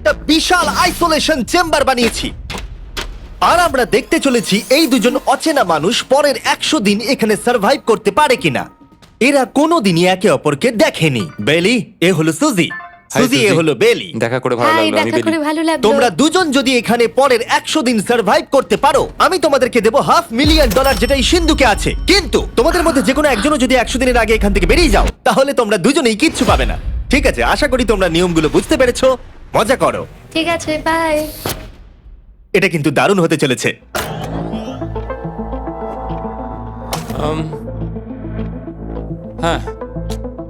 একটা বিশাল isolation chamber বানিয়েছি। আর আমরা দেখতে চলেছি এই দুজন অচেনা মানুষ পরের 100 দিন এখানে সার্ভাইভ করতে পারে কিনা। এরা কোনোদিনই একে অপরকে দেখেনি। বেলি, এ হলো সুজি, সুজি এ সুজি। হলো বেলি। দেখা করে ভালো হাই, লাগলো। আমি দেখা করে বেলি। ভালো লাগলো। তোমরা দুজন যদি এখানে পরের 100 দিন সার্ভাইভ করতে পারো, আমি তোমাদেরকে দেবো $500,000 যেটা এই সিন্ধুকে আছে। কিন্তু তোমাদের মধ্যে যে কোনো একজনও যদি 100 দিনের আগে এখান থেকে বেরিয়ে যাও, তাহলে তোমরা দুজনেই কিচ্ছু পাবে না। ঠিক আছে, আশা করি তোমরা নিয়মগুলো বুঝতে পেরেছো। মজা করো। ঠিক আছে, বাই। এটা কিন্তু দারুণ হতে চলেছে। হ্যাঁ,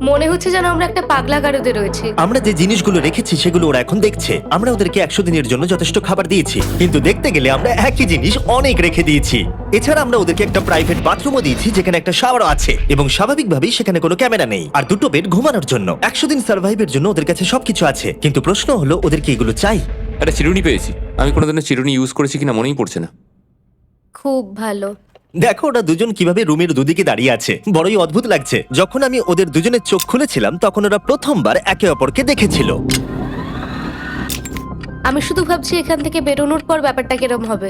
মনে হচ্ছে যেন আমরা একটা পাগলা গারদে রয়েছি। আমরা যে জিনিসগুলো রেখেছি সেগুলো ওরা এখন দেখছে। আমরা ওদেরকে 100 দিনের জন্য যথেষ্ট খাবার দিয়েছি, কিন্তু দেখতে গেলে আমরা একই জিনিস অনেক রেখে দিয়েছি। এছাড়া আমরা ওদেরকে একটা প্রাইভেট বাথরুমও দিয়েছি, যেখানে একটা শাওয়ারও আছে, এবং স্বাভাবিকভাবেই সেখানে কোনো ক্যামেরা নেই, আর দুটো বেড ঘুমানোর জন্য। 100 দিন সার্ভাইভের জন্য ওদের কাছে সবকিছু আছে, কিন্তু প্রশ্ন হলো ওদের কি এগুলো চাই? একটা চিরুনি পেয়েছি। আমি কোনোদিনও চিরুনি ইউজ করেছি কিনা মনেই পড়ছে না। খুব ভালো। দেখো ওরা দুজন কিভাবে রুমের দুদিকে দাঁড়িয়ে আছে, বড়ই অদ্ভুত লাগছে। যখন আমি ওদের দুজনের চোখ খুলেছিলাম তখন ওরা প্রথমবার একে অপরকে দেখেছিল। আমি শুধু ভাবছি এখান থেকে বেরোনোর পর ব্যাপারটা কিরম হবে।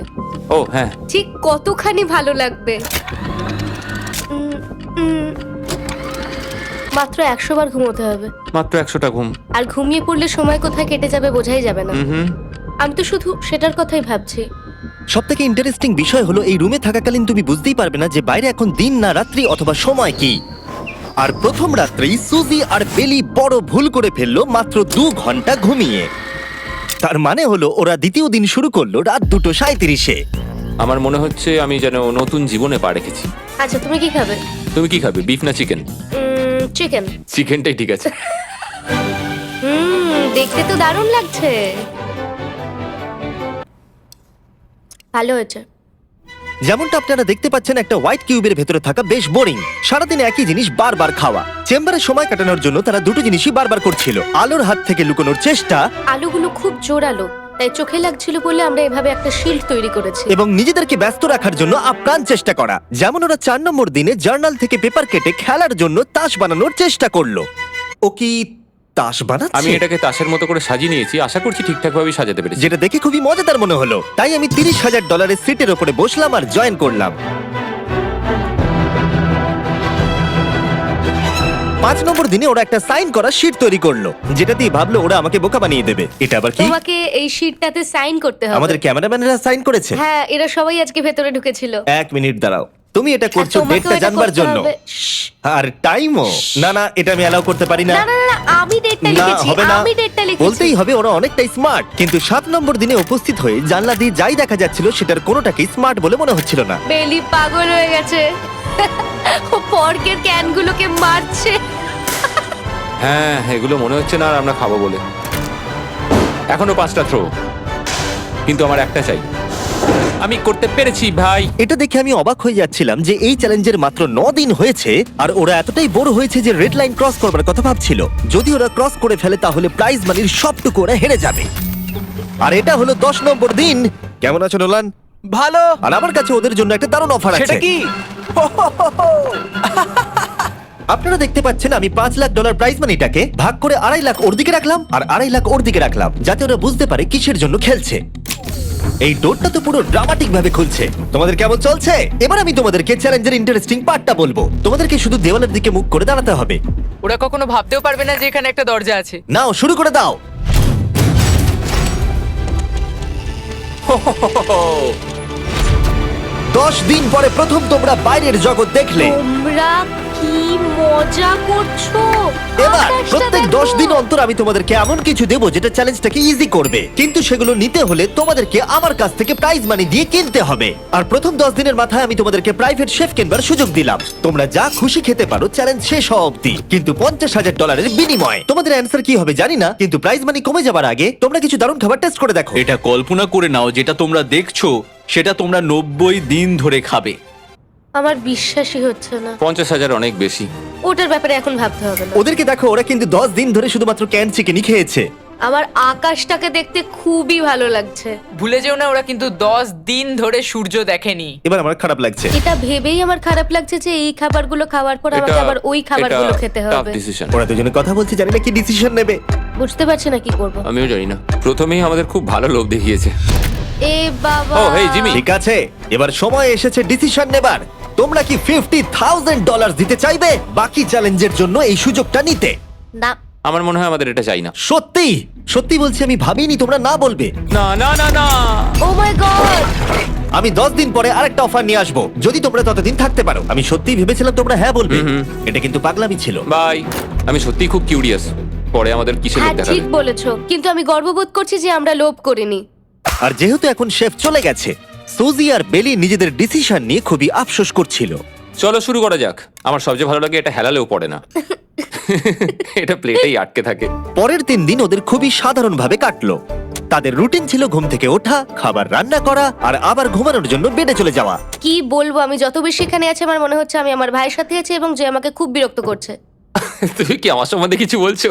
ও হ্যাঁ, ঠিক কতখানি ভালো লাগবে। উম, উম, মাত্র 100 বার ঘুমোতে হবে, মাত্র 100টা ঘুম। আর ঘুমিয়ে পড়লে সময় কোথায় কেটে যাবে বোঝাই যাবে না। হুম। আমি তো শুধু সেটার কথাই ভাবছি। সব থেকে ইন্টারেস্টিং বিষয় হলো এই রুমে থাকাকালীন তুমি বুঝতেই পারবে না যে বাইরে এখন দিন না রাত্রি অথবা সময় কি। আর প্রথম রাত্রেই সুজি আর বেলি বড় ভুল করে ফেললো মাত্র 2 ঘন্টা ঘুমিয়ে। তার মানে হলো ওরা দ্বিতীয় দিন শুরু করলো রাত 2:37-এ। আমার মনে হচ্ছে আমি যেন নতুন জীবনে পা রেখেছি। আচ্ছা, তুমি কি খাবে? তুমি কি খাবে, বিফ না চিকেন? চিকেন। চিকেনটাই ঠিক আছে। দেখতে তো দারুণ লাগছে। ভালো হয়েছে। যেমনটা আপনারা দেখতে পাচ্ছেন, একটা হোয়াইট কিউবের ভেতরে থাকা বেশ বোরিং। সারাদিন একই জিনিস বারবার খাওয়া। চেম্বারে সময় কাটানোর জন্য তারা দুটো জিনিসই বারবার করছিল: আলোর হাত থেকে লুকোনোর চেষ্টা আলুগুলো খুব জোরালো, তাই চোখে লাগছিল বলে আমরা এভাবে একটা শিল্ড তৈরি করেছি। এবং নিজেদেরকে ব্যস্ত রাখার জন্য আপ্রাণ চেষ্টা করা। যেমন ওরা 4 নম্বর দিনে জার্নাল থেকে পেপার কেটে খেলার জন্য তাস বানানোর চেষ্টা করলো। ও কি তাস বানাচ্ছে? আমি এটাকে তাসের মতো করে সাজিয়ে নিয়েছি, আশা করছি ঠিকঠাক ভাবে সাজাতে পেরেছি। যেটা দেখে খুবই মজাদার মনে হলো, তাই আমি $30,000 সিটের ওপরে বসলাম আর জয়েন করলাম। 5 নম্বর দিনে ওরা একটা সাইন করা শিট তৈরি করলো, যেটা দিয়ে ভাবলো ওরা আমাকে বোকা বানিয়ে দেবে। এটা আবার কি? তোমাকে এই শিটটাতে সাইন করতে হবে। আমাদের ক্যামেরাম্যানেরা সাইন করেছে। হ্যাঁ, এরা সবাই আজকে ভেতরে ঢুকেছিল। 1 মিনিট দাঁড়াও, তুমি এটা আর করছো তোমাকেও ডেটটা এটা জানবার করতে জন্য? হবে। শ্শ্। আর টাইমও? না না, এটা আমি অ্যালাউ করতে পারি না। না না না, আমি ডেটটা না, লিখেছি। হবে না। আমি ডেটটা লিখেছি। বলতেই হবে ওরা অনেকটাই স্মার্ট। কিন্তু 7 নম্বর দিনে উপস্থিত হয়ে জানলা দিয়ে যাই দেখা যাচ্ছিল সেটার কোনোটাকেই স্মার্ট বলে মনে হচ্ছিল না। বেলি পাগল হয়ে গেছে। ও পর্কের ক্যানগুলোকে মারছে। হ্যাঁ, এগুলো মনে হচ্ছে না আর আমরা খাবো বলে। এখনো 5টা থ্রো, কিন্তু আমার একটা চাই। আমি করতে পেরেছি ভাই। এটা দেখে আমি অবাক হয়ে যাচ্ছিলাম যে এই চ্যালেঞ্জের মাত্র 9 দিন হয়েছে আর ওরা এতটাই বোর হয়েছে যে রেড লাইন ক্রস করবার কথা ভাবছিল। যদি ওরা ক্রস করে ফেলে তাহলে প্রাইজ মানির সবটুকু ওরা হেরে যাবে। আর এটা হলো 10 নম্বর দিন। কেমন আছো নোলান? ভালো। আর আমার কাছে ওদের জন্য একটা দারুণ অফার আছে। সেটা কি? আপনারা দেখতে পাচ্ছেন আমি $5 লাখ প্রাইজ মানিটাকে ভাগ করে 2.5 লাখ ওর দিকে রাখলাম আর 2.5 লাখ ওর দিকে রাখলাম, যাতে ওরা বুঝতে পারে কিসের জন্য খেলছে। এই ডোরটা তো পুরো ড্রামাটিক ভাবে খুলছে। তোমাদের কেমন চলছে? এবার আমি তোমাদেরকে চ্যালেঞ্জের ইন্টারেস্টিং পার্টটা বলবো। তোমাদেরকে শুধু দেওয়ালের দিকে মুখ করে দাঁড়াতে হবে। ওরা কখনো ভাবতেও পারবে না যে এখানে একটা দরজা আছে। নাও শুরু করে দাও। 10 দিন পরে প্রথম তোমরা বাইরের জগৎ দেখলে। তোমরা কি মজা করছো? এবার আকাশটা প্রত্যেক দেখো। 10 দিন অন্তর আমি তোমাদেরকে এমন কিছু দেবো যেটা চ্যালেঞ্জটাকে ইজি করবে, কিন্তু সেগুলো নিতে হলে তোমাদেরকে আমার কাছ থেকে প্রাইজ মানি দিয়ে কিনতে হবে। আর প্রথম 10 দিনের মাথায় আমি তোমাদেরকে প্রাইভেট শেফ কেনবার সুযোগ দিলাম। তোমরা যা খুশি খেতে পারো চ্যালেঞ্জ শেষ হওয়া অবধি, কিন্তু $50,000 বিনিময়ে। তোমাদের অ্যান্সার কি হবে জানি না, কিন্তু প্রাইজ মানি কমে যাবার আগে তোমরা কিছু দারুণ খাবার টেস্ট করে দেখো। এটা কল্পনা করে নাও, যেটা তোমরা দেখছো সেটা তোমরা 90 দিন ধরে খাবে। আমার বিশ্বাসই হচ্ছে না। 50,000 অনেক বেশি। ওটার ব্যাপারে এখন ভাবতে হবে না। ওদেরকে দেখো, ওরা কিন্তু 10 দিন ধরে শুধুমাত্র ক্যান চিকেনই খেয়েছে। আমার আকাশটাকে দেখতে খুবই ভালো লাগছে। ভুলে যেও না ওরা কিন্তু 10 দিন ধরে সূর্য দেখেনি। এবার আমার খারাপ লাগছে। এটা ভেবেই আমার খারাপ লাগছে যে এই খাবারগুলো খাওয়ার পর আমাকে আবার ওই খাবারগুলো খেতে হবে। ডিসিশন। ওরা দুজনে কথা বলছে, জানি না কি ডিসিশন নেবে। বুঝতে পারছি না কি করব। আমিও জানি না। প্রথমেই আমাদের খুব ভালো লোভ দেখিয়েছে। এ বাবা। ও, হেই, জিমি। ঠিক আছে, এবার সময় এসেছে ডিসিশন নেবার। তোমরা কি $50,000 দিতে চাইবে বাকি চ্যালেঞ্জের জন্য এই সুযোগটা নিতে? না। আমার মনে হয় আমাদের এটা চাই না। সত্যি সত্যি বলছি, আমি ভাবিনি তোমরা না বলবে। না না না না। ও মাই গড। আমি 10 দিন পরে আরেকটা অফার নিয়ে আসবো, যদি তোমরা ততদিন থাকতে পারো। আমি সত্যি ভেবেছিলাম তোমরা হ্যাঁ বলবে। এটা কিন্তু পাগলামি ছিল। বাই। আমি সত্যিই খুব কিউরিয়াস, পরে আমাদের কিসের হ্যাঁ লোভ দেখাবে। ঠিক বলেছো, কিন্তু আমি গর্ববোধ করছি যে আমরা লোভ করিনি। আর যেহেতু এখন শেফ চলে গেছে, সুজি আর বেলি নিজেদের ডিসিশন নিয়ে খুবই আফসোস করছিল। চলো শুরু করা যাক। আমার সবচেয়ে ভালো লাগে এটা হেলালেও পড়ে না। এটা প্লেটেই আটকে থাকে। পরের 3 দিন ওদের খুবই সাধারণভাবে কাটলো। তাদের রুটিন ছিল ঘুম থেকে ওঠা, খাবার রান্না করা আর আবার ঘুমানোর জন্য বেডে চলে যাওয়া। কি বলবো, আমি যত বেশি এখানে আছি আমার মনে হচ্ছে আমি আমার ভাইয়ের সাথে আছি এবং যে আমাকে খুব বিরক্ত করছে। তুমি কি আমার সম্বন্ধে কিছু বলছো?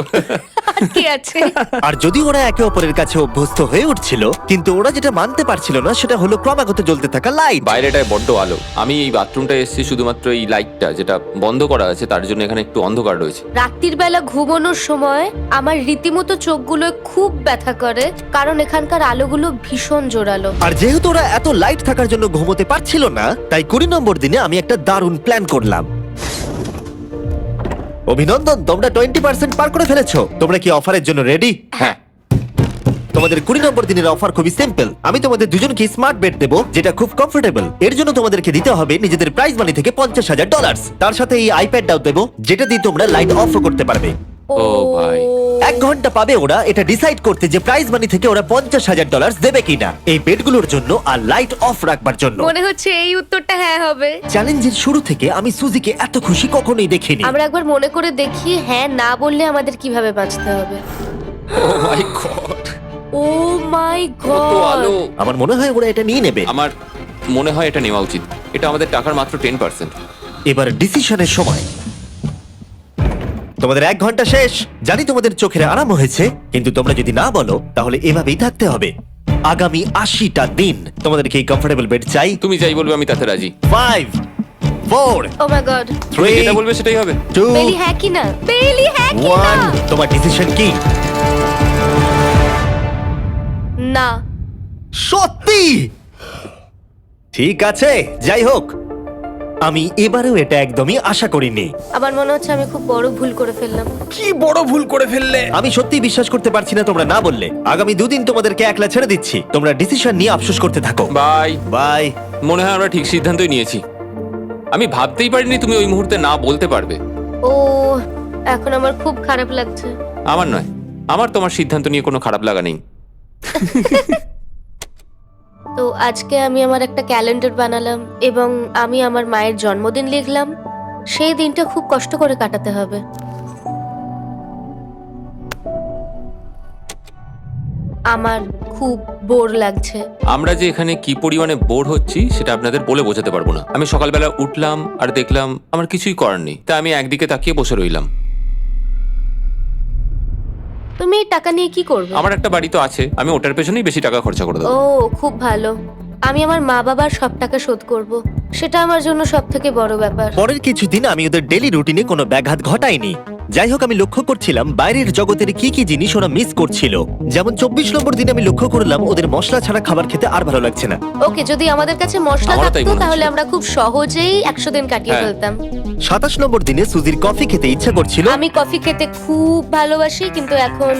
আর কি আছে? আর যদি ওরা একে অপরের কাছে অভ্যস্ত হয়ে উঠছিল, কিন্তু ওরা যেটা মানতে পারছিল না সেটা হলো ক্রমাগত জ্বলতে থাকা লাইট। বাইরেটায় বড্ড আলো। আমি এই বাথরুমটায় এসেছি শুধুমাত্র এই লাইটটা যেটা বন্ধ করা আছে তার জন্য এখানে একটু অন্ধকার রয়েছে। রাত্রির বেলা ঘুমানোর সময় আমার রীতিমতো চোখগুলো খুব ব্যথা করে, কারণ এখানকার আলোগুলো ভীষণ জোরালো। আর যেহেতু ওরা এত লাইট থাকার জন্য ঘুমোতে পারছিল না, তাই 20 নম্বর দিনে আমি একটা দারুণ প্ল্যান করলাম। অভিনন্দন, তোমরা 20% পার করে ফেলেছো। তোমরা কি অফারের জন্য রেডি? হ্যাঁ। তোমাদের 20 নম্বর দিনের অফার খুবই সিম্পল। আমি তোমাদের দুজনকে স্মার্ট বেড দেবো, যেটা খুব কমফোর্টেবল। এর জন্য তোমাদেরকে দিতে হবে নিজেদের প্রাইজ মানি থেকে $50,000। তার সাথে এই আইপ্যাডটাও দেবো, যেটা দিয়ে তোমরা লাইট অফ করতে পারবে। ও ভাই। 1 ঘন্টা পাবে ওরা এটা ডিসাইড করতে যে প্রাইজ মানি থেকে ওরা $50,000 দেবে কিনা এই বেডগুলোর জন্য আর লাইট অফ রাখবার জন্য। মনে হচ্ছে এই উত্তরটা হ্যাঁ হবে। চ্যালেঞ্জের শুরু থেকে আমি সুজিকে এত খুশি কখনোই দেখিনি। আমরা একবার মনে করে দেখি হ্যাঁ না বললে আমাদের কিভাবে বাঁচতে হবে। ও মাই গড। ও মাই কত গড। আলো। আমার মনে হয় ওরা এটা নিয়ে নেবে। আমার মনে হয় এটা নেওয়া উচিত। এটা আমাদের টাকার মাত্র 10%। এবার ডিসিশনের সময়। তোমাদের 1 ঘন্টা শেষ। জানি তোমাদের চোখের আরাম হয়েছে, কিন্তু তোমরা যদি না বলো তাহলে এভাবেই থাকতে হবে আগামী 80টা দিন। তোমাদেরকে এই কমফোর্টেবল বেড চাই। তুমি যাই বলবে আমি তাতে রাজি। 5 4 ও মাই গড। তুমি 3 যেটা বলবে সেটাই হবে। 2 বেলি হ্যাঁ কি না? বেলি হ্যাঁ কি না? 1 তোমার ডিসিশন কি? না। সত্যি? ঠিক আছে, যাই হোক, আমি এবারেও এটা একদমই আশা করিনি। আমার মনে হচ্ছে আমি খুব বড় ভুল করে ফেললাম। কি বড় ভুল করে ফেললে। আমি সত্যি বিশ্বাস করতে পারছি না তোমরা না বললে। আগামী 2 দিন তোমাদেরকে একলা ছেড়ে দিচ্ছি। তোমরা ডিসিশন নিয়ে আফসোস করতে থাকো। বাই। বাই। মনে হয় আমরা ঠিক সিদ্ধান্তই নিয়েছি। আমি ভাবতেই পারিনি তুমি ওই মুহূর্তে না বলতে পারবে। ও এখন আমার খুব খারাপ লাগছে। আমার নয়, আমার তোমার সিদ্ধান্ত নিয়ে কোনো খারাপ লাগা নেই। তো আজকে আমি আমার একটা ক্যালেন্ডার বানালাম এবং আমি আমার মায়ের জন্মদিন লিখলাম। সেই দিনটা খুব কষ্ট করে কাটাতে হবে। আমার খুব বোর লাগছে। আমরা যে এখানে কি পরিমাণে বোর হচ্ছি সেটা আপনাদের বলে বোঝাতে পারবো না। আমি সকালবেলা উঠলাম আর দেখলাম আমার কিছুই করার নেই, তাই আমি একদিকে তাকিয়ে বসে রইলাম। তুমি এই টাকা নিয়ে কি করবে? আমার একটা বাড়ি তো আছে, আমি ওটার পেছনেই বেশি টাকা খরচা করে ও দেবো। খুব ভালো। আমি আমার মা বাবার সব টাকা শোধ করব। সেটা আমার জন্য সব থেকে বড় ব্যাপার। পরের কিছুদিন আমি ওদের ডেলি রুটিনে কোনো ব্যাঘাত ঘটাইনি। যাই হোক, আমি লক্ষ্য করছিলাম বাইরের জগতের কি কি জিনিস ওরা মিস করছিল। যেমন 24 নম্বর দিনে আমি লক্ষ্য করলাম ওদের মশলা ছাড়া খাবার খেতে আর ভালো লাগছে না। ওকে, যদি আমাদের কাছে মশলা আমারও তাই থাকতো মনে তাহলে হচ্ছে। আমরা খুব সহজেই 100 দিন কাটিয়ে হ্যাঁ। ফেলতাম। 27 নম্বর দিনে সুজির কফি খেতে ইচ্ছা করছিল। আমি কফি খেতে খুব ভালোবাসি, কিন্তু এখন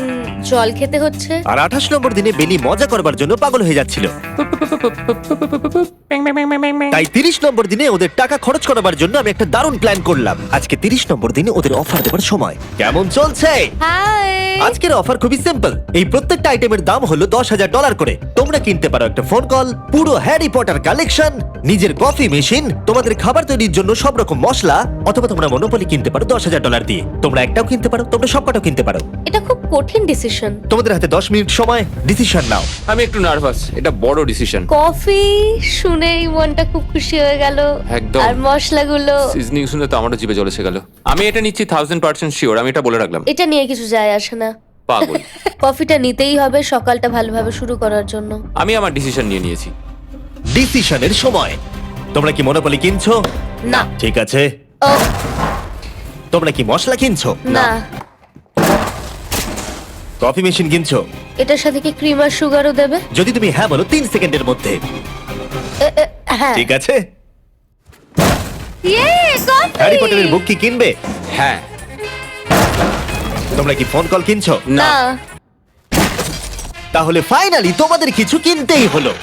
জল খেতে হচ্ছে। আর 28 নম্বর দিনে বেলি মজা করবার জন্য পাগল হয়ে যাচ্ছিল। তাই 30 নম্বর দিনে ওদের টাকা খরচ করাবার জন্য আমি একটা দারুণ প্ল্যান করলাম। আজকে 30 নম্বর দিনে ওদের অফার দেবার সময়। কেমন চলছে? হাই। আজকের অফার খুবই সিম্পল। এই প্রত্যেকটা আইটেমের দাম হলো $10,000 করে। তোমরা কিনতে পারো একটা ফোন কল, পুরো হ্যারি পটার কালেকশন, নিজের কফি মেশিন, তোমাদের খাবার তৈরির জন্য সব রকম মশলা, অথবা তোমরা মনোপলি কিনতে পারো $10,000 দিয়ে। তোমরা একটাও কিনতে পারো, তোমরা সবকটাও কিনতে পারো। এটা খুব কঠিন ডিসিশন। তোমাদের হাতে 10 মিনিট সময়, ডিসিশন নাও। আমি একটু নার্ভাস, এটা বড় ডিসিশন। কফি শুনেই মনটা খুব খুশি হয়ে গেল। একদম। আর মশলাগুলো, সিজনিং শুনে তো আমারও জিভে জল এসে গেল। আমি এটা নিচ্ছি 1000% শিওর, আমি এটা বলে রাখলাম। এটা নিয়ে কিছু যায় আসে না। পাগল। কফিটা নিতেই হবে সকালটা ভালোভাবে শুরু করার জন্য। আমি আমার ডিসিশন নিয়ে নিয়েছি। ডিসিশনের সময়। তোমরা কি মনোপলি কিনছো? না। ঠিক আছে। ও তোমরা কি মশলা কিনছো? না, কফি মেশিন কিনছো? এটার সাথে কি ক্রিম আর সুগারও দেবে? যদি তুমি হ্যাঁ বলো 3 সেকেন্ডের মধ্যে। হ্যাঁ। ঠিক আছে। ইয়ে, কফি! হ্যারি পটারের বুক কি কিনবে? হ্যাঁ। তোমরা কি ফোন কল কিনছো? না। তাহলে ফাইনালি তোমাদের কিছু কিনতেই হলো।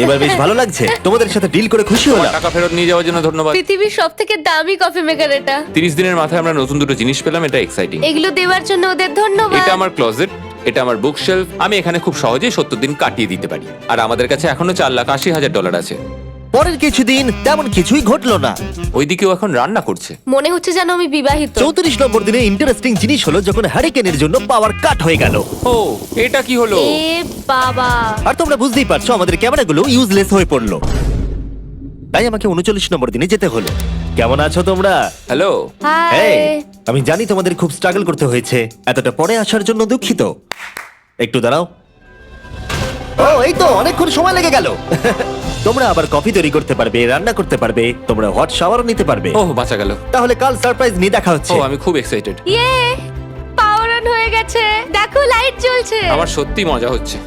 এবার বেশ ভালো লাগছে। তোমাদের সাথে ডিল করে খুশি হলাম। টাকা ফেরত নিয়ে যাওয়ার জন্য ধন্যবাদ। পৃথিবীর সবথেকে দামি কফি মেকার এটা। 30 দিনের মাথায় আমরা নতুন দুটো জিনিস পেলাম, এটা এক্সাইটিং। এগুলো দেওয়ার জন্য ওদের ধন্যবাদ। এটা আমার ক্লোজেট, এটা আমার বুক শেলফ। আমি এখানে খুব সহজেই 70 দিন কাটিয়ে দিতে পারি। আর আমাদের কাছে এখনো $4,80,000 আছে। পরের কিছুদিন তেমন কিছুই ঘটলো না। ওইদিকেও এখন রান্না করছে। মনে হচ্ছে যেন আমি বিবাহিত। 34 নম্বর দিনে ইন্টারেস্টিং জিনিস হলো যখন হ্যারিকেনের জন্য পাওয়ার কাট হয়ে গেল। ও, এটা কি হলো? এ বাবা! আর তোমরা বুঝতেই পারছো আমাদের ক্যামেরাগুলো ইউজলেস হয়ে পড়লো। তাই আমাকে 39 নম্বর দিনে যেতে হলো। কেমন আছো তোমরা? হ্যালো। হাই। এই, আমি জানি তোমাদের খুব স্ট্রাগল করতে হয়েছে। এতটা পরে আসার জন্য দুঃখিত। একটু দাঁড়াও। ও, এই তো অনেকক্ষণ সময় লেগে গেল। তোমরা আবার কফি তৈরি করতে পারবে, রান্না করতে পারবে, তোমরা হট শাওয়ারও নিতে পারবে। ও, বাঁচা গেল। তাহলে কাল সারপ্রাইজ নিয়ে দেখা ও, হচ্ছে। আমি খুব এক্সাইটেড। ইয়ে! পাওয়ার অন হয়ে গেছে। দেখো লাইট জ্বলছে। আমার সত্যি মজা হচ্ছে।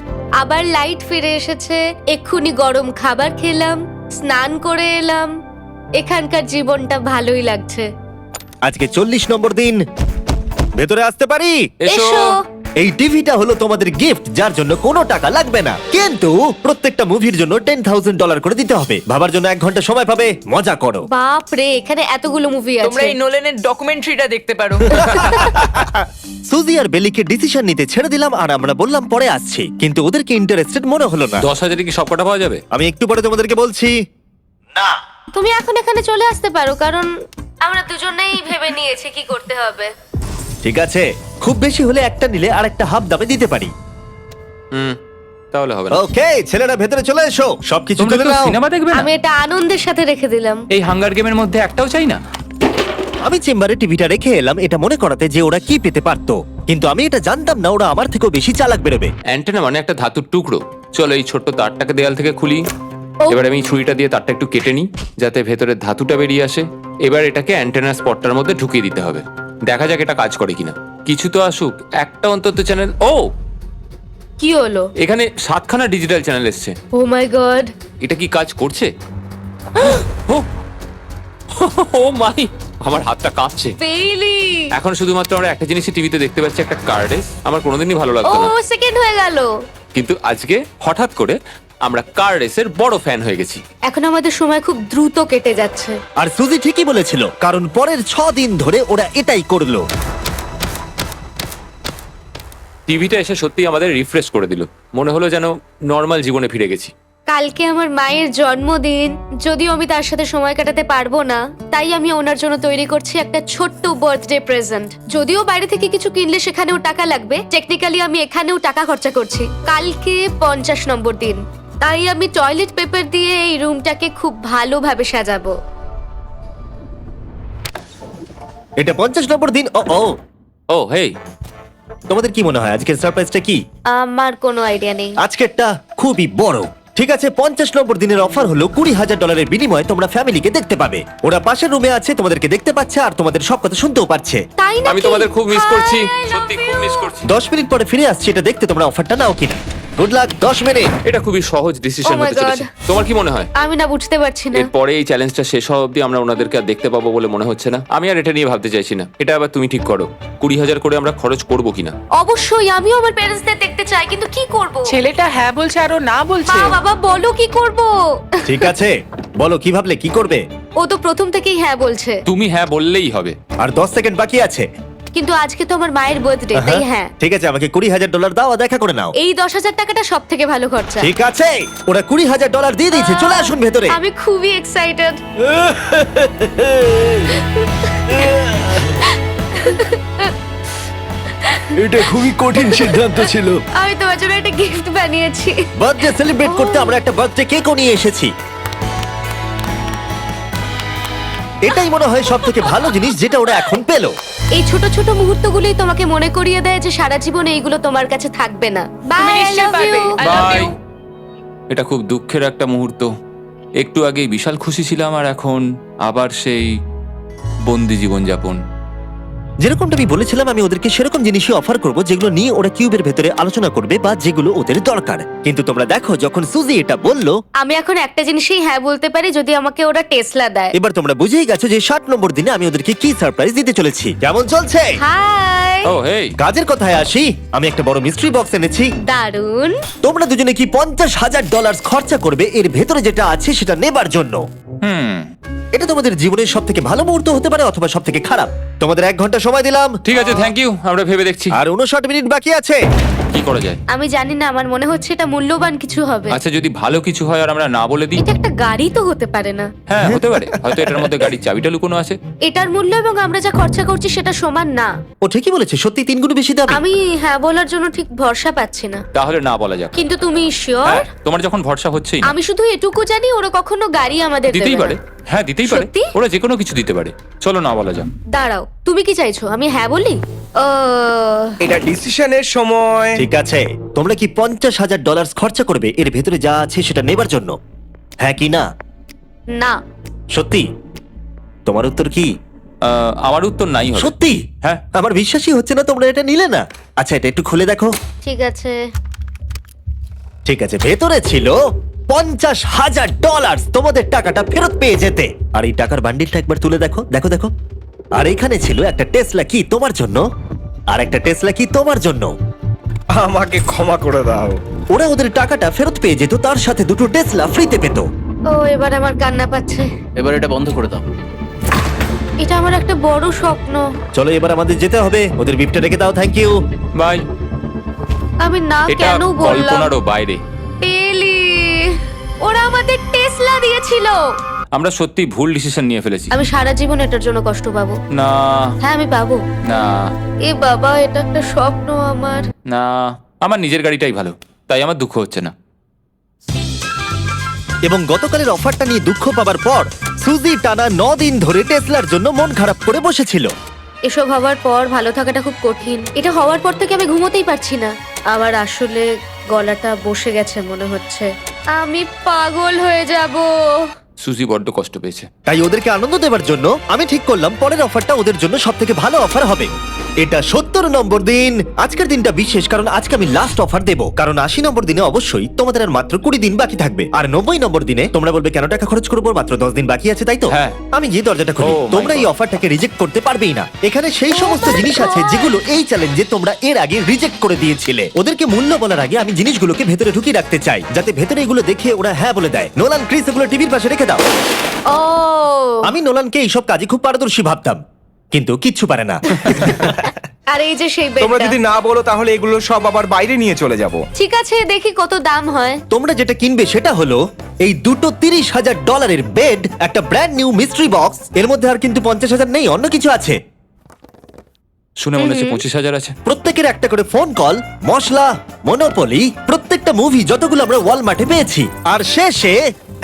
আবার লাইট ফিরে এসেছে। এক্ষুনি গরম খাবার খেলাম, স্নান করে এলাম। এখানকার জীবনটা ভালোই লাগছে। আজকে 40 নম্বর দিন। ভেতরে আসতে পারি? এসো। এই টিভিটা হলো তোমাদের গিফট, যার জন্য কোনো টাকা লাগবে না, কিন্তু প্রত্যেকটা মুভির জন্য $10,000 করে দিতে হবে। ভাবার জন্য 1 ঘন্টা সময় পাবে। মজা করো। বাপ রে, এখানে এতগুলো মুভি তোমরা আছে। এই নোলেনের ডকুমেন্টারিটা দেখতে পারো। সুজি আর বেলিকে ডিসিশন নিতে ছেড়ে দিলাম আর আমরা বললাম পরে আসছি, কিন্তু ওদেরকে ইন্টারেস্টেড মনে হলো না। 10,000 কি সবকটা পাওয়া যাবে? আমি একটু পরে তোমাদেরকে বলছি। না, তুমি এখন এখানে চলে আসতে পারো, কারণ আমরা দুজনেই ভেবে নিয়েছি কি করতে হবে। ঠিক আছে, খুব বেশি হলে একটা নিলে আর একটা হাফ দামে দিতে পারি। তাহলে হবে না। ওকে, ছেলেরা ভেতরে চলে এসো, সবকিছু তোমরা তুলে কেউ নাও। সিনেমা দেখবে না? আমি এটা আনন্দের সাথে রেখে দিলাম। এই হাঙ্গার গেমের মধ্যে একটাও চাই না। আমি চেম্বারে টিভিটা রেখে এলাম এটা মনে করাতে যে ওরা কি পেতে পারতো, কিন্তু আমি এটা জানতাম না ওরা আমার থেকেও বেশি চালাক বেরোবে। অ্যান্টেনা মানে একটা ধাতুর টুকরো। চলো এই ছোট্ট তারটাকে দেয়াল থেকে খুলি। ও। এবার আমি ছুরিটা দিয়ে তারটা একটু কেটে নিই যাতে ভেতরের ধাতুটা বেরিয়ে আসে। এবার এটাকে অ্যান্টেনা স্পটটার মধ্যে ঢুকিয়ে দিতে হবে। দেখা যাক এটা কাজ করে কিনা। কিছু তো আসুক, একটা অন্তত চ্যানেল। ও, কি হলো? এখানে 7খানা ডিজিটাল চ্যানেল এসছে। ও মাই গড! এটা কি কাজ করছে? ও, ও মাই, আমার হাতটা কাঁপছে। বেইলি! এখন শুধুমাত্র আমরা একটা জিনিসই টিভিতে দেখতে পাচ্ছি, একটা কার্ডেস। আমার কোনোদিনই ভালো ও লাগতো না, সেকেন্ড হয়ে গেল। কিন্তু আজকে হঠাৎ করে আমরা কার রেসের বড় ফ্যান হয়ে গেছি। এখন আমাদের সময় খুব দ্রুত কেটে যাচ্ছে। আর সুজি ঠিকই বলেছিল, কারণ পরের 6 দিন ধরে ওরা এটাই করলো। টিভিটা এসে সত্যি আমাদের রিফ্রেশ করে দিল। মনে হলো যেন নর্মাল জীবনে ফিরে গেছি। কালকে আমার মায়ের জন্মদিন, যদিও আমি তার সাথে সময় কাটাতে পারবো না, তাই আমি ওনার জন্য তৈরি করছি একটা ছোট্ট বার্থডে প্রেজেন্ট। যদিও বাইরে থেকে কিছু কিনলে সেখানেও টাকা লাগবে, টেকনিক্যালি আমি এখানেও টাকা খরচা করছি। কালকে 50 নম্বর দিন, তাই আমি টয়লেট পেপার দিয়ে এই রুমটাকে খুব ভালোভাবে সাজাবো। এটা 50 নম্বর দিন। ও ও, ও হেই, তোমাদের কি মনে হয় আজকের সারপ্রাইজটা কি? আমার কোনো আইডিয়া নেই। আজকেরটা খুবই বড়। ঠিক আছে, 50 নম্বর দিনের অফার হলো $20,000 বিনিময়ে তোমরা ফ্যামিলিকে দেখতে পাবে। ওরা পাশের রুমে আছে, তোমাদেরকে দেখতে পাচ্ছে আর তোমাদের সব কথা শুনতেও পাচ্ছে। তাই না? আমি তোমাদের খুব মিস করছি, সত্যি খুব মিস করছি। 10 মিনিট পরে ফিরে আসছি এটা দেখতে তোমরা অফারটা নাও কিনা। Good luck. 10 মিনিট। এটা খুবই সহজ ডিসিশন Oh my হতে চলেছে। God. তোমার কি মনে হয়? আমি না বুঝতে পারছি না। এরপরে এই চ্যালেঞ্জটা শেষ হওয়া অবধি আমরা ওনাদেরকে আর দেখতে পাবো বলে মনে হচ্ছে না। আমি আর এটা নিয়ে ভাবতে চাইছি না। এটা আবার তুমি ঠিক করো, 20,000 করে আমরা খরচ করবো কিনা। অবশ্যই আমিও আমার প্যারেন্টসদের দেখতে চাই, কিন্তু কি করব? ছেলেটা হ্যাঁ বলছে আর ও না বলছে। মা বাবা বলো কি করব? ঠিক আছে, বলো কি ভাবলে, কি করবে? ও তো প্রথম থেকেই হ্যাঁ বলছে, তুমি হ্যাঁ বললেই হবে। আর 10 সেকেন্ড বাকি আছে। কিন্তু আজকে তো আমার মায়ের বার্থডে, তাই হ্যাঁ। ঠিক আছে, আমাকে $20,000 দাও আর দেখা করে নাও। এই 10,000 টাকাটা সব থেকে ভালো খরচা। ঠিক আছে, ওরা $20,000 দিয়ে দিয়েছে। চলে আসুন ভেতরে। আমি খুবই এক্সাইটেড। এটা খুবই কঠিন সিদ্ধান্ত ছিল। আমি তোমার জন্য একটা গিফট বানিয়েছি। বার্থডে সেলিব্রেট করতে আমরা একটা বার্থডে কেকও নিয়ে এসেছি। এটাই মনে হয় সব থেকে ভালো জিনিস যেটা ওরা এখন পেলো। এই ছোট ছোট মুহূর্তগুলোই তোমাকে মনে করিয়ে দেয় যে সারা জীবন এইগুলো তোমার কাছে থাকবে না। তুমি বাই, আই নিশ্চয়ই লাভ পারবে। You. I love bye. you. এটা খুব দুঃখের একটা মুহূর্ত। একটু আগেই বিশাল খুশি ছিলাম আর এখন আবার সেই বন্দি জীবনযাপন। যেরকমটা আমি বলেছিলাম, আমি ওদেরকে সেরকম জিনিসই অফার করব যেগুলো নিয়ে ওরা কিউবের ভেতরে আলোচনা করবে বা যেগুলো ওদের দরকার। কিন্তু তোমরা দেখো, যখন সুজি এটা বললো, আমি এখন একটা জিনিসই হ্যাঁ বলতে পারি, যদি আমাকে ওরা টেসলা দেয়। এবার তোমরা বুঝেই গেছো যে 60 নম্বর দিনে আমি ওদেরকে কি সারপ্রাইজ দিতে চলেছি। কেমন চলছে? হাই, ও হেই, কাজের কথায় আসি, আমি একটা বড় মিস্ট্রি বক্স এনেছি। দারুন। তোমরা দুজনে কি $50,000 খরচা করবে এর ভেতরে যেটা আছে সেটা নেবার জন্য? এটা তোমাদের জীবনের সব থেকে ভালো মুহূর্ত হতে পারে অথবা সব থেকে খারাপ। তোমাদের 1 ঘন্টা সময় দিলাম ঠিক আছে, থ্যাংক ইউ। আমরা ভেবে দেখছি আর 59 মিনিট বাকি আছে। কি করা যায়। আমি জানি না, আমার মনে হচ্ছে এটা মূল্যবান কিছু হবে। আচ্ছা, যদি ভালো কিছু হয় আর আমরা না বলে দিই? এটা একটা গাড়ি তো হতে পারে না। হ্যাঁ, হতে পারে। হয়তো এটার মধ্যে গাড়ির চাবিটা লুকোনো আছে। এটার মূল্য এবং আমরা যা খরচা করছি সেটা সমান না। ও ঠিকই বলেছে, সত্যি 3 গুণ বেশি দাম। আমি হ্যাঁ বলার জন্য ঠিক ভরসা পাচ্ছি না। তাহলে না বলা যাক। কিন্তু তুমি শিওর? হ্যাঁ, তোমার যখন ভরসা হচ্ছেই না। আমি শুধু এটুকু জানি, ওরা কখনো গাড়ি আমাদের দিতেই দেবে পারে। না। হ্যাঁ, দিতেই পারে। সত্যি? ওরা যে কোনো কিছু দিতে পারে। চলো না বলা যাক। দাঁড়াও, তুমি কি চাইছো আমি হ্যাঁ বলি? এটা ডিসিশনের সময়। ঠিক আছে, তোমরা কি $50,000 খরচা করবে এর ভেতরে যা আছে সেটা নেবার জন্য? হ্যাঁ কি না? না। সত্যি? তোমার উত্তর কি? আমার উত্তর নাই হবে। সত্যি? হ্যাঁ। আমার বিশ্বাসই হচ্ছে না তোমরা এটা নিলে না। আচ্ছা, এটা একটু খুলে দেখো। ঠিক আছে। ঠিক আছে, ভেতরে ছিল $50,000। তোমাদের টাকাটা ফেরত পেয়ে যেতে। আর এই টাকার বান্ডিলটা একবার তুলে দেখো, দেখো দেখো। আর এখানে ছিল একটা টেসলা কি তোমার জন্য, আর একটা টেসলা কি তোমার জন্য। আমাকে ক্ষমা করে দাও। ওরা ওদের টাকাটা ফেরত পেয়ে যেত, তার সাথে 2টো টেসলা ফ্রিতে পেত। ও, এবার আমার কান্না পাচ্ছে। এবার এটা বন্ধ করে দাও। এটা আমার একটা বড় স্বপ্ন। চলো এবার আমাদের যেতে হবে। ওদের বিপটা রেখে দাও। Thank you. বাই। আমি না এটা কেন বললাম? কল্পনারও বাইরে। পেলি, ওরা আমাদের টেসলা দিয়েছিল। আমরা সত্যি ভুল ডিসিশন নিয়ে ফেলেছি। আমি সারা জীবন এটার জন্য কষ্ট পাবো। না হ্যাঁ, আমি পাবো। না এ বাবা, এটা একটা স্বপ্ন আমার। না, আমার নিজের গাড়িটাই ভালো, তাই আমার দুঃখ হচ্ছে না। এবং গতকালের অফারটা নিয়ে দুঃখ পাবার পর সুজি টানা 9 দিন ধরে টেসলার জন্য মন খারাপ করে বসেছিল। এসব হওয়ার পর ভালো থাকাটা খুব কঠিন। এটা হওয়ার পর থেকে আমি ঘুমোতেই পারছি না। আমার আসলে গলাটা বসে গেছে মনে হচ্ছে। আমি পাগল হয়ে যাব। সুজি বড্ড কষ্ট পেয়েছে। তাই ওদেরকে আনন্দ দেওয়ার জন্য আমি ঠিক করলাম পরের অফারটা ওদের জন্য সব থেকে ভালো অফার হবে। এটা 70 নম্বর দিন। আজকের দিনটা বিশেষ কারণ আজকে আমি লাস্ট অফার দেব। কারণ 80 নম্বর দিনে অবশ্যই তোমাদের আর মাত্র 20 দিন বাকি থাকবে। আর 90 নম্বর দিনে তোমরা বলবে কেন টাকা খরচ করবো, মাত্র 10 দিন বাকি আছে, তাই তো? হ্যাঁ। আমি গিয়ে দরজাটা খুলি। Oh my তোমরা এই God. অফারটাকে রিজেক্ট করতে পারবেই না। এখানে সেই সমস্ত my জিনিস আছে God. যেগুলো এই চ্যালেঞ্জে তোমরা এর আগে রিজেক্ট করে দিয়েছিলে। ওদেরকে মূল্য বলার আগে আমি জিনিসগুলোকে ভেতরে ঢুকিয়ে রাখতে চাই, যাতে ভেতরে এগুলো দেখে ওরা হ্যাঁ বলে দেয়। নোলান, ক্রিস, এগুলো টিভির পাশে রেখে দাও। ও, আমি নোলানকে এইসব কাজে খুব পারদর্শী ভাবতাম, কিন্তু কিচ্ছু পারে না। আর এই যে সেই তোমরা বেডটা। যদি না বলো তাহলে এগুলো সব আবার বাইরে নিয়ে চলে যাব। ঠিক আছে, দেখি কত দাম হয়। তোমরা যেটা কিনবে সেটা হলো এই দুটো $30,000 বেড, একটা ব্র্যান্ড নিউ মিস্ট্রি বক্স। এর মধ্যে আর কিন্তু 50,000 নেই, অন্য কিছু আছে। শুনে মনে হচ্ছে 25,000 আছে। প্রত্যেকের একটা করে ফোন কল, মশলা, মনোপলি, প্রত্যেকটা মুভি যতগুলো আমরা ওয়ালমার্টে পেয়েছি, আর শেষে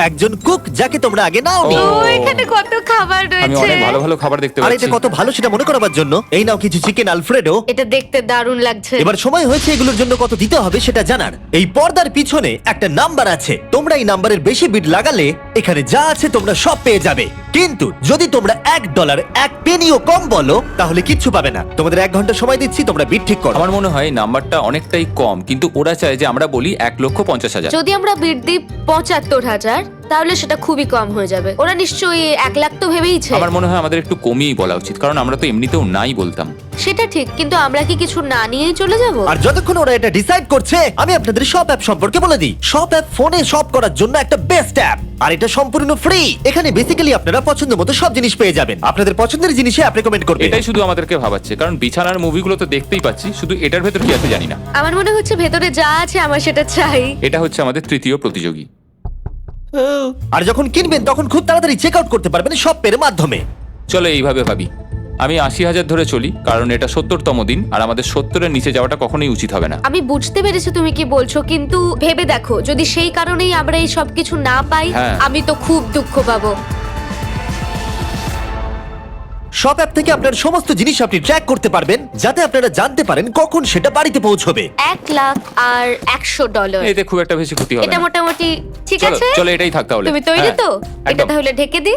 একজন কুক যাকে তোমরা আগে নাওনি। ও। ও, এখানে কত খাবার আমি রয়েছে। অনেক ভালো ভালো খাবার দেখতে আর পাচ্ছি। এটা কত ভালো সেটা মনে করাবার জন্য এই নাও কিছু চিকেন আলফ্রেডো। এটা দেখতে দারুণ লাগছে। এবার সময় হয়েছে এগুলোর জন্য কত দিতে হবে সেটা জানার। এই পর্দার পিছনে একটা নাম্বার আছে, তোমরা এই নাম্বারের বেশি বিড লাগালে এখানে যা আছে তোমরা সব পেয়ে যাবে। কিন্তু যদি তোমরা $1 1 পেনিও কম বলো তাহলে কিচ্ছু পাবে না। তোমাদের 1 ঘন্টা সময় দিচ্ছি, তোমরা বিড ঠিক করো। আমার মনে হয় নাম্বারটা অনেকটাই কম, কিন্তু ওরা চায় যে আমরা বলি 1,50,000। যদি আমরা বিড দিই 75,000, তাহলে সেটা খুবই কম হয়ে যাবে। ওরা নিশ্চয়ই 1 লাখ তো ভেবেইছে। আমার মনে হয় আমাদের একটু কমিয়েই বলা উচিত, কারণ আমরা তো এমনিতেও নাই বলতাম। সেটা ঠিক, কিন্তু আমরা কি কিছু না নিয়েই চলে যাব? আর যতক্ষণ ওরা এটা ডিসাইড করছে আমি আপনাদের সব অ্যাপ সম্পর্কে বলে দিই। সব অ্যাপ ফোনে শপ করার জন্য একটা বেস্ট অ্যাপ, আর এটা সম্পূর্ণ ফ্রি। এখানে বেসিক্যালি আপনারা পছন্দ মতো সব জিনিস পেয়ে যাবেন। আপনাদের পছন্দের জিনিসে অ্যাপ রেকমেন্ড করবে। এটাই শুধু আমাদেরকে ভাবাচ্ছে, কারণ বিছানার মুভিগুলো তো দেখতেই পাচ্ছি, শুধু এটার ভেতর কি আছে জানি না। আমার মনে হচ্ছে ভেতরে যা আছে আমার সেটা চাই। এটা হচ্ছে আমাদের তৃতীয় প্রতিযোগী। আর যখন কিনবেন তখন খুব তাড়াতাড়ি চেক আউট করতে পারবেন শপের মাধ্যমে। চলো এইভাবে ভাবি, আমি 80,000 ধরে চলি, কারণ এটা 70তম দিন, আর আমাদের 70-এর নিচে যাওয়াটা কখনোই উচিত হবে না। আমি বুঝতে পেরেছি তুমি কি বলছো, কিন্তু ভেবে দেখো যদি সেই কারণেই আমরা এই সব কিছু না পাই, হ্যাঁ। আমি তো খুব দুঃখ পাবো। শপ অ্যাপ থেকে আপনার সমস্ত জিনিস আপনি ট্র্যাক করতে পারবেন, যাতে আপনারা জানতে পারেন কখন সেটা বাড়িতে পৌঁছবে। $1,00,000 এতে খুব একটা বেশি ক্ষতি হবে এটা না। মোটামুটি ঠিক চলো আছে। চলো এটাই থাক তাহলে। তুমি তৈরি হ্যাঁ, তো? এটা একদম। তাহলে ঢেকে দি,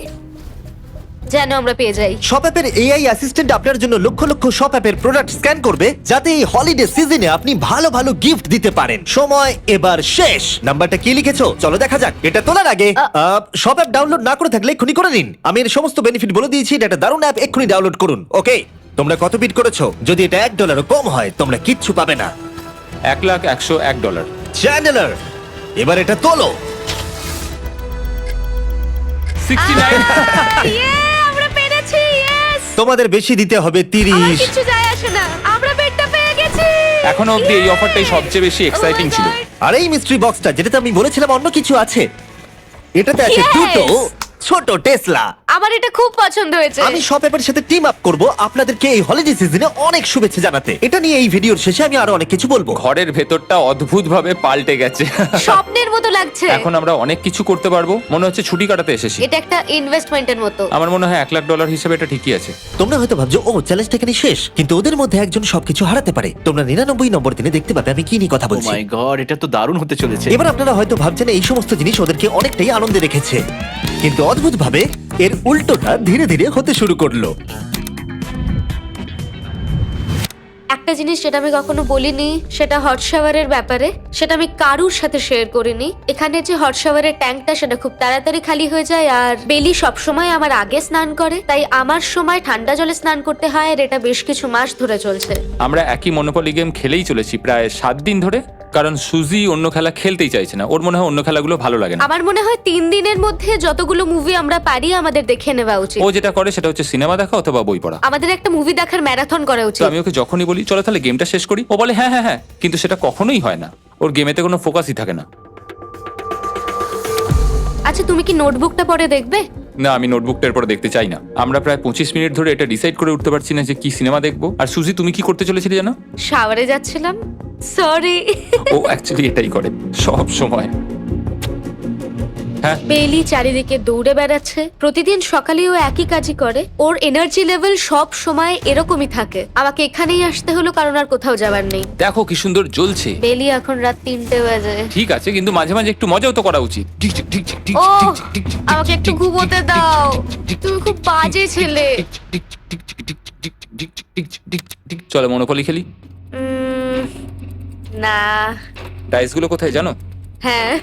যেন আমরা পেয়ে যাই। শপ অ্যাপের এআই অ্যাসিস্ট্যান্ট আপনার জন্য লক্ষ লক্ষ শপ অ্যাপের প্রোডাক্ট স্ক্যান করবে, যাতে এই হলিডে সিজনে আপনি ভালো ভালো গিফট দিতে পারেন। সময় এবার শেষ। নাম্বারটা কি লিখেছো চলো দেখা যাক। এটা তোলার আগে শপ অ্যাপ ডাউনলোড না করে থাকলে এক্ষুনি করে নিন। আমি এর সমস্ত বেনিফিট বলে দিয়েছি। এটা একটা দারুণ অ্যাপ, এক্ষুনি ডাউনলোড করুন। ওকে, তোমরা কত বিট করেছো? যদি এটা $1 কম হয় তোমরা কিচ্ছু পাবে না। $1,101 চ্যান্ডেলার, এবার এটা তোলো। 69 আমরা পেরেছি, ইয়েস! তোমাদের বেশি দিতে হবে আমার 30। কিছু যায় আসে না, আমরা বেডটা পেয়ে গেছি। এখনো অবধি এই অফারটাই সবচেয়ে বেশি এক্সাইটিং ছিল। আর এই মিস্ট্রি বক্সটা, যেটাতে আমি বলেছিলাম অন্য কিছু আছে, এটাতে আছে Yes! দুটো ছোট টেসলা। আমার এটা খুব পছন্দ হয়েছে। আমি শপ অ্যাপের সাথে টিম আপ করব আপনাদেরকে এই হলিডে সিজনে অনেক শুভেচ্ছা জানাতে। এটা নিয়ে এই ভিডিওর শেষে আমি আরো অনেক কিছু বলবো। ঘরের ভেতরটা অদ্ভুতভাবে পাল্টে গেছে। স্বপ্নের মতো লাগছে। এখন আমরা অনেক কিছু করতে পারবো, মনে হচ্ছে ছুটি কাটাতে এসেছি। এটা একটা ইনভেস্টমেন্টের মতো। আমার মনে হয় $1,00,000 হিসেবে এটা ঠিকই আছে। তোমরা হয়তো ভাবছো ও চ্যালেঞ্জটা এখানে শেষ, কিন্তু ওদের মধ্যে একজন সবকিছু হারাতে পারে। তোমরা 99 নম্বর দিনে দেখতে পাবে আমি কি নিয়ে কথা ও বলছি। মাই গড, এটা তো দারুণ হতে চলেছে। এবার আপনারা হয়তো ভাবছেন এই সমস্ত জিনিস ওদেরকে অনেকটাই আনন্দে রেখেছে, কিন্তু অদ্ভুতভাবে এর উল্টোটা ধীরে ধীরে হতে শুরু করলো। একটা জিনিস যেটা আমি কখনো বলিনি, সেটা হট শাওয়ারের ব্যাপারে। সেটা আমি কারুর সাথে শেয়ার করিনি। এখানে যে হট শাওয়ারের ট্যাঙ্কটা, সেটা খুব তাড়াতাড়ি খালি হয়ে যায়। আর বেলি সবসময় আমার আগে স্নান করে, তাই আমার সময় ঠান্ডা জলে স্নান করতে হয়। আর এটা বেশ কিছু মাস ধরে চলছে। আমরা একই মনোপলি গেম খেলেই চলেছি প্রায় 7 দিন ধরে, কারণ সুজি অন্য খেলা খেলতেই চাইছে না। ওর মনে হয় অন্য খেলাগুলো ভালো লাগে না। আমার মনে হয় 3 দিনের মধ্যে যতগুলো মুভি আমরা পারি আমাদের দেখে নেওয়া উচিত। ও যেটা করে সেটা হচ্ছে সিনেমা দেখা অথবা বই পড়া। আমাদের একটা মুভি দেখার ম্যারাথন করা তো উচিত। আমি ওকে যখনই বলি চলো তাহলে গেমটা শেষ করি, ও বলে হ্যাঁ হ্যাঁ হ্যাঁ, কিন্তু সেটা কখনোই হয় না। ওর গেমেতে কোনো ফোকাসই থাকে না। আচ্ছা, তুমি কি নোটবুকটা পরে দেখবে? না, আমি নোটবুকটার পর দেখতে চাই না। আমরা প্রায় 25 মিনিট ধরে এটা ডিসাইড করে উঠতে পারছি না যে কি সিনেমা দেখবো। আর সুজি, তুমি কি করতে চলেছিলে জানো? শাওয়ারে যাচ্ছিলাম। সরি। ও অ্যাকচুয়ালি এটাই করে সব সময়। হ্যাঁ, বেলি চারিদিকে দৌড়ে বেড়াচ্ছে। প্রতিদিন সকালে ও একই কাজই করে। ওর এনার্জি লেভেল সব সময় এরকমই থাকে। আমাকে এখানেই আসতে হলো, কারণ আর কোথাও যাবার নেই। দেখো কি সুন্দর জ্বলছে। বেলি এখন রাত 3টে বাজে। ঠিক আছে, কিন্তু মাঝে মাঝে একটু মজাও তো করা উচিত। ও, আমাকে একটু ঘুমোতে দাও। তুমি খুব বাজে ছেলে। চলো মনোপলি খেলি। না। ডাইসগুলো কোথায় জানো? হ্যাঁ,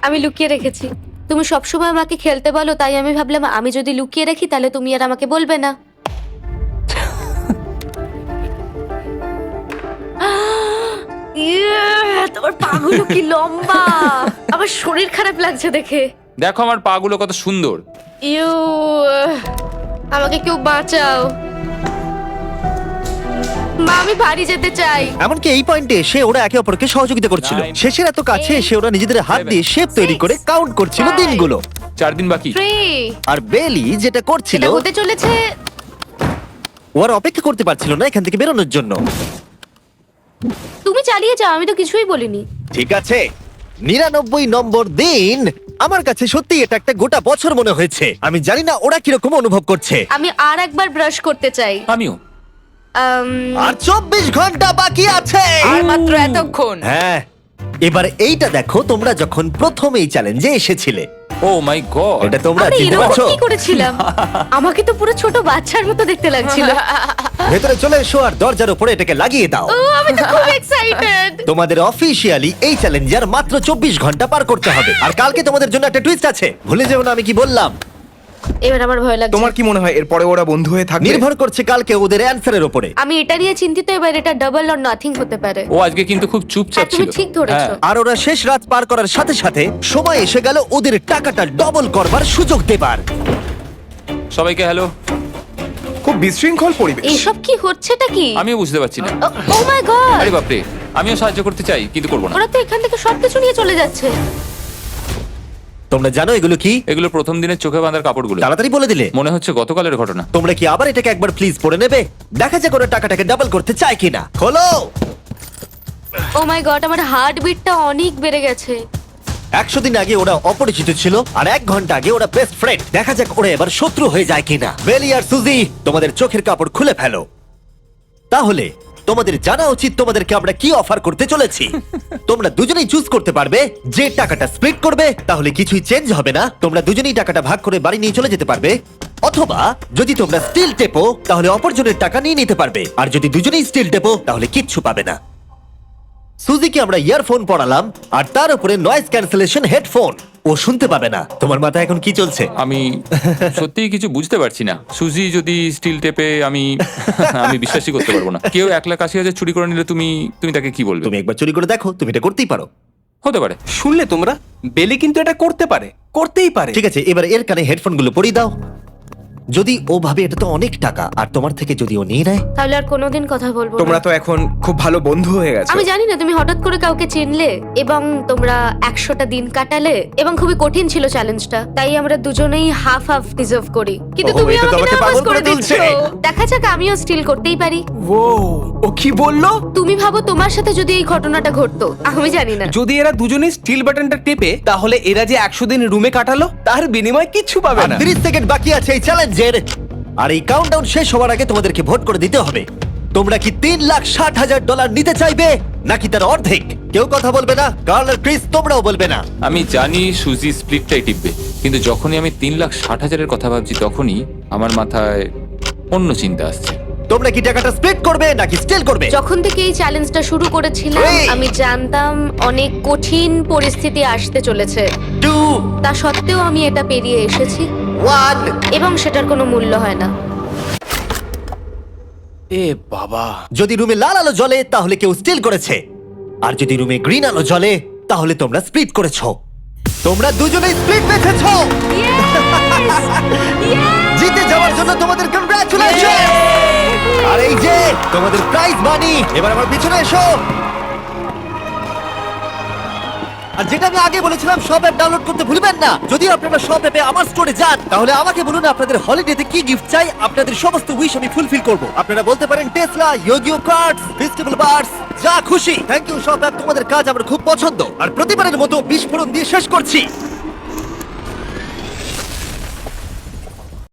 আমি লুকিয়ে রেখেছি। তুমি সবসময় আমাকে খেলতে বলো, তাই আমি ভাবলাম আমি যদি লুকিয়ে রাখি তাহলে তুমি আর আমাকে বলবে না। তোমার পাগুলো কি লম্বা! আমার শরীর খারাপ লাগছে দেখে। দেখো আমার পাগুলো কত সুন্দর। ইউ, আমাকে কেউ বাঁচাও। মা, আমি বাড়ি যেতে চাই। এমনকি এই পয়েন্টে এসে ওরা একে অপরকে সহযোগিতা করছিল। 9, শেষের এত কাছে 8, এসে ওরা নিজেদের হাত দিয়ে শেপ তৈরি করে কাউন্ট করছিল 5, দিনগুলো। 4 দিন বাকি। 3, আর বেলি যেটা করছিল, এটা হতে চলেছে। ও আর অপেক্ষা করতে পারছিল না এখান থেকে বেরোনোর জন্য। তুমি চালিয়ে যাও, আমি তো কিছুই বলিনি। ঠিক আছে, 99 নম্বর দিন। আমার কাছে সত্যি এটা একটা গোটা বছর মনে হয়েছে। আমি জানি না ওরা কিরকম অনুভব করছে। আমি আর একবার ব্রাশ করতে চাই। আমিও। আর 24 ঘন্টা বাকি আছে। আর মাত্র এতক্ষণ। হ্যাঁ, এবার এইটা দেখো, তোমরা যখন প্রথম এই চ্যালেঞ্জে এসেছিলে, ও মাই গড। এটা তোমরা আরে, চিনতে এরকম পারছো? কি করেছিলাম? আমাকে তো পুরো ছোট বাচ্চার মতো দেখতে লাগছিল। ভেতরে চলে এসো আর দরজার উপরে এটাকে লাগিয়ে দাও। ও, আমি তো খুব এক্সাইটেড। তোমাদের অফিসিয়ালি এই চ্যালেঞ্জার মাত্র 24 ঘন্টা পার করতে হবে। আর কালকে তোমাদের জন্য একটা টুইস্ট আছে, ভুলে যেও না আমি কি বললাম। এবার আমার ভয় লাগছে। তোমার কি মনে হয় এরপরে ওরা বন্ধু হয়ে থাকবে? নির্ভর করছে কালকে ওদের অ্যানসারের উপরে। আমি এটা নিয়ে চিন্তিত। এবার এটা ডাবল অর নাথিং হতে পারে। ও আজকে কিন্তু খুব চুপচাপ হ্যাঁ, তুমি ছিল। ঠিক ধরেছো। হ্যাঁ। আর ওরা শেষ রাত পার করার সাথে সাথে সময় এসে গেল ওদের টাকাটা ডবল করবার সুযোগ দেবার। সবাইকে হ্যালো। খুব বিশৃঙ্খল পরিবেশ। এইসব কি হচ্ছেটা কি? আমিও বুঝতে পারছি না। ও মাই গড! আরে বাপরে, আমিও সাহায্য করতে চাই কিন্তু করবো না। ওরা তো এখান থেকে সবকিছু নিয়ে চলে যাচ্ছে। তোমরা জানো এগুলো কি? এগুলো প্রথম দিনের চোখে বাঁধার কাপড়গুলো। তাড়াতাড়ি বলে দিলে। মনে হচ্ছে গতকালের ঘটনা। তোমরা কি আবার এটাকে একবার প্লিজ পড়ে নেবে? দেখা যাক ওরা টাকাটাকে ডাবল করতে চায় কিনা। খোলো। ও মাই গড, আমার হার্ট বিটটা অনেক বেড়ে গেছে। 100 দিন আগে ওরা অপরিচিত ছিল আর 1 ঘন্টা আগে ওরা বেস্ট ফ্রেন্ড। দেখা যাক ওরা এবার শত্রু হয়ে যায় কিনা। বেলি আর সুজি, তোমাদের চোখের কাপড় খুলে ফেলো। তাহলে তোমাদের জানা উচিত তোমাদেরকে আমরা কি অফার করতে চলেছি। তোমরা দুজনেই চুজ করতে পারবে যে টাকাটা স্প্লিট করবে, তাহলে কিছুই চেঞ্জ হবে না। তোমরা দুজনেই টাকাটা ভাগ করে বাড়ি নিয়ে চলে যেতে পারবে। অথবা যদি তোমরা স্টিল টেপো তাহলে অপরজনের টাকা নিয়ে নিতে পারবে, আর যদি দুজনেই স্টিল টেপো তাহলে কিচ্ছু পাবে না। সুজিকে আমরা ইয়ারফোন পড়ালাম আর তার উপরে নয়েজ ক্যান্সেলেশন হেডফোন। ও শুনতে পাবে না। তোমার মাথায় এখন কি চলছে? আমি সত্যিই কিছু বুঝতে পারছি না। সুজি যদি স্টিল টেপে, আমি বিশ্বাসই করতে পারবো না। কেউ 1,80,000 চুরি করে নিলে তুমি তাকে কি বলবে? তুমি একবার চুরি করে দেখো, তুমি এটা করতেই পারো। হতে পারে। শুনলে তোমরা, বেলি কিন্তু এটা করতে পারে, করতেই পারে। ঠিক আছে, এবার এর কানে হেডফোনগুলো পরিয়ে দাও। যদি ও ভাবে এটা তো অনেক টাকা, আর তোমার থেকে যদি ও নিয়ে নেয়, তাহলে আর কোনোদিন কথা বলবো তোমরা না। তো এখন খুব ভালো বন্ধু হয়ে গেছো। আমি জানি না তুমি হঠাৎ করে কাউকে চিনলে এবং তোমরা 100টা দিন কাটালে এবং খুবই কঠিন ছিল চ্যালেঞ্জটা, তাই আমরা দুজনেই হাফ হাফ ডিজার্ভ করি। কিন্তু ওহো, তুমি এটা তো আমাকে আমাকে নার্ভাস পাগল করে করে দিচ্ছ। তুলছে। দেখা যাক, আমিও স্টিল করতেই পারি। ও কি বললো? তুমি ভাবো তোমার সাথে যদি এই ঘটনাটা ঘটতো, আমি জানি না। যদি এরা দুজনেই স্টিল বাটনটা টেপে, তাহলে এরা যে 100 দিন রুমে কাটালো তার বিনিময়ে কিচ্ছু পাবে আর না। 30 সেকেন্ড বাকি আছে এই চ্যালেঞ্জের। আর এই কাউন্টডাউন শেষ হওয়ার আগে তোমাদেরকে ভোট করে দিতে হবে। তোমরা কি $3,60,000 নিতে চাইবে নাকি তার অর্ধেক? কেউ কথা বলবে না। কার্ল আর ক্রিস, তোমরাও বলবে না। আমি জানি সুজি স্প্লিটটাই টিপবে, কিন্তু যখনই আমি 3,60,000-এর কথা ভাবছি তখনই আমার মাথায় অন্য চিন্তা আসছে। তোমরা কি টাকাটা স্প্লিট করবে নাকি স্টিল করবে? যখন থেকে এই চ্যালেঞ্জটা শুরু করেছিলাম Three. আমি জানতাম অনেক কঠিন পরিস্থিতি আসতে চলেছে। 2, তা সত্ত্বেও আমি এটা পেরিয়ে এসেছি 1। এবং সেটার কোনো মূল্য হয় না। এ বাবা, যদি রুমে লাল আলো জ্বলে তাহলে কেউ স্টিল করেছে, আর যদি রুমে গ্রিন আলো জ্বলে তাহলে তোমরা স্প্লিট করেছো। তোমরা দুজনেই স্প্লিট বেঁচেছো। জিতে যাওয়ার জন্য তোমাদের কংগ্রাচুলেশন। আর এই যে তোমাদের প্রাইজ মানি। এবার আমার পিছনে এসো। আর যেটা আমি আগে বলেছিলাম, সব অ্যাপ ডাউনলোড করতে ভুলবেন না। যদি আপনারা সব অ্যাপে আমার স্টোরে যান, তাহলে আমাকে বলুন আপনাদের হলিডেতে কি গিফট চাই। আপনাদের সমস্ত উইশ আমি ফুলফিল করব। আপনারা বলতে পারেন টেসলা, ইয়োগিও কার্ডস, ফেস্টিভ্যাল বার্স, যা খুশি। থ্যাংক ইউ সব অ্যাপ, তোমাদের কাজ আমার খুব পছন্দ। আর প্রতিবারের মতো বিস্ফোরণ দিয়ে শেষ করছি।